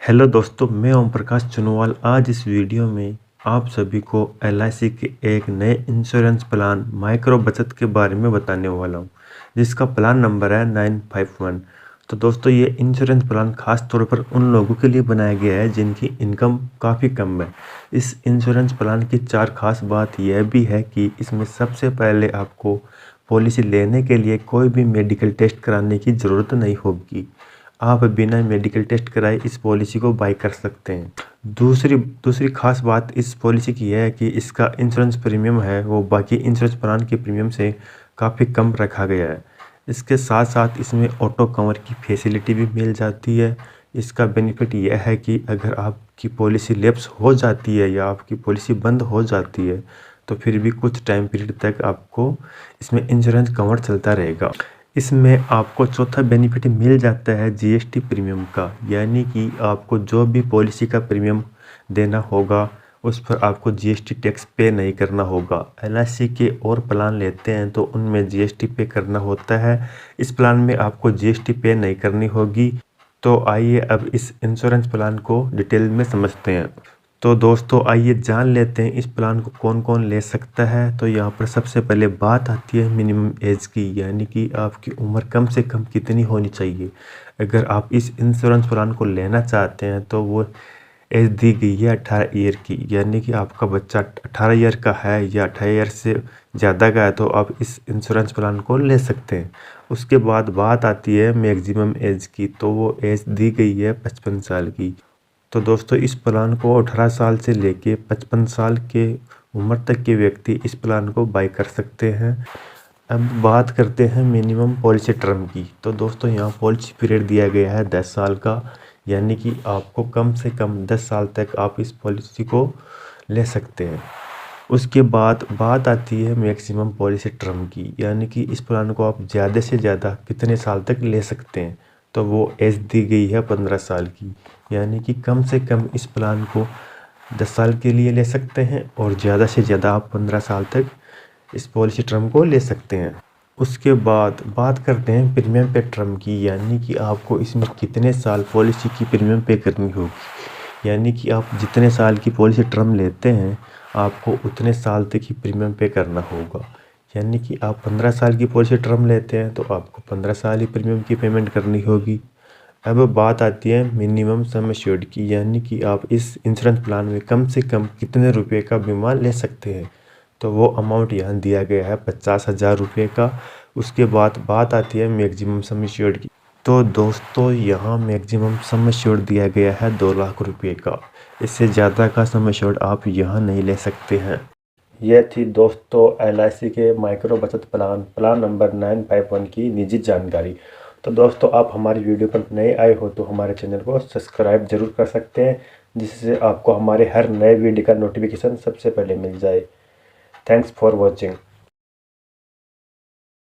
Hello दोस्तों, मैं ओम प्रकाश चुनवाल। आज इस वीडियो में आप सभी को एलआईसी के एक नए इंश्योरेंस प्लान माइक्रो बचत के बारे में बताने वाला हूं, जिसका प्लान नंबर है 951। तो दोस्तों, ये इंश्योरेंस प्लान खास तौर पर उन लोगों के लिए बनाया गया है जिनकी इनकम काफ़ी कम है। इस इंश्योरेंस प्लान की चार खास बात यह भी है कि इसमें सबसे पहले आपको पॉलिसी लेने के लिए कोई भी मेडिकल टेस्ट कराने की ज़रूरत नहीं होगी। आप बिना मेडिकल टेस्ट कराए इस पॉलिसी को बाई कर सकते हैं। दूसरी खास बात इस पॉलिसी की यह है कि इसका इंश्योरेंस प्रीमियम है वो बाकी इंश्योरेंस प्लान के प्रीमियम से काफ़ी कम रखा गया है। इसके साथ साथ इसमें ऑटो कवर की फैसिलिटी भी मिल जाती है। इसका बेनिफिट यह है कि अगर आपकी पॉलिसी लैप्स हो जाती है या आपकी पॉलिसी बंद हो जाती है तो फिर भी कुछ टाइम पीरियड तक आपको इसमें इंश्योरेंस कवर चलता रहेगा। इसमें आपको चौथा बेनिफिट मिल जाता है जीएसटी प्रीमियम का, यानी कि आपको जो भी पॉलिसी का प्रीमियम देना होगा उस पर आपको जीएसटी टैक्स पे नहीं करना होगा। एलआईसी के और प्लान लेते हैं तो उनमें जीएसटी पे करना होता है, इस प्लान में आपको जीएसटी पे नहीं करनी होगी। तो आइए अब इस इंश्योरेंस प्लान को डिटेल में समझते हैं। तो दोस्तों, आइए जान लेते हैं इस प्लान को कौन कौन ले सकता है। तो यहाँ पर सबसे पहले बात आती है मिनिमम एज की, यानी कि आपकी उम्र कम से कम कितनी होनी चाहिए। अगर आप इस इंश्योरेंस प्लान को लेना चाहते हैं तो वो एज दी गई है 18 ईयर की, यानी कि आपका बच्चा 18 ईयर का है या 18 ईयर से ज़्यादा का है तो आप इस इंश्योरेंस प्लान को ले सकते हैं। उसके बाद बात आती है मैक्सिमम एज की, तो वो एज दी गई है 55 साल की। तो दोस्तों, इस प्लान को 18 साल से लेके 55 साल के उम्र तक के व्यक्ति इस प्लान को बाई कर सकते हैं। अब बात करते हैं मिनिमम पॉलिसी टर्म की। तो दोस्तों, यहाँ पॉलिसी पीरियड दिया गया है 10 साल का, यानी कि आपको कम से कम 10 साल तक आप इस पॉलिसी को ले सकते हैं। उसके बाद बात आती है मैक्सिमम पॉलिसी टर्म की, यानी कि इस प्लान को आप ज़्यादा से ज़्यादा कितने साल तक ले सकते हैं। तो वो एज दी गई है 15 साल की, यानी कि कम से कम इस प्लान को 10 साल के लिए ले सकते हैं और ज़्यादा से ज़्यादा आप 15 साल तक इस पॉलिसी टर्म को ले सकते हैं। उसके बाद बात करते हैं प्रीमियम पे टर्म की, यानी कि आपको इसमें कितने साल पॉलिसी की प्रीमियम पे करनी होगी। यानी कि आप जितने साल की पॉलिसी टर्म लेते हैं आपको उतने साल तक ही प्रीमियम पे करना होगा। यानी कि आप 15 साल की पॉलिसी टर्म लेते हैं तो आपको 15 साल ही प्रीमियम की पेमेंट करनी होगी। अब बात आती है मिनिमम सम एश्योर्ड की, यानी कि आप इस इंश्योरेंस प्लान में कम से कम कितने रुपए का बीमा ले सकते हैं। तो वो अमाउंट यहाँ दिया गया है 50,000 रुपये का। उसके बाद बात आती है मैक्सिमम सम एश्योर्ड की। तो दोस्तों, यहाँ मैक्सिमम सम एश्योर्ड दिया गया है 2 लाख रुपये का। इससे ज़्यादा का सम एश्योर्ड आप यहाँ नहीं ले सकते हैं। यह थी दोस्तों एलआईसी के माइक्रो बचत प्लान नंबर 951 की निजी जानकारी। तो दोस्तों, आप हमारी वीडियो पर नए आए हो तो हमारे चैनल को सब्सक्राइब जरूर कर सकते हैं, जिससे आपको हमारे हर नए वीडियो का नोटिफिकेशन सबसे पहले मिल जाए। Thanks for watching.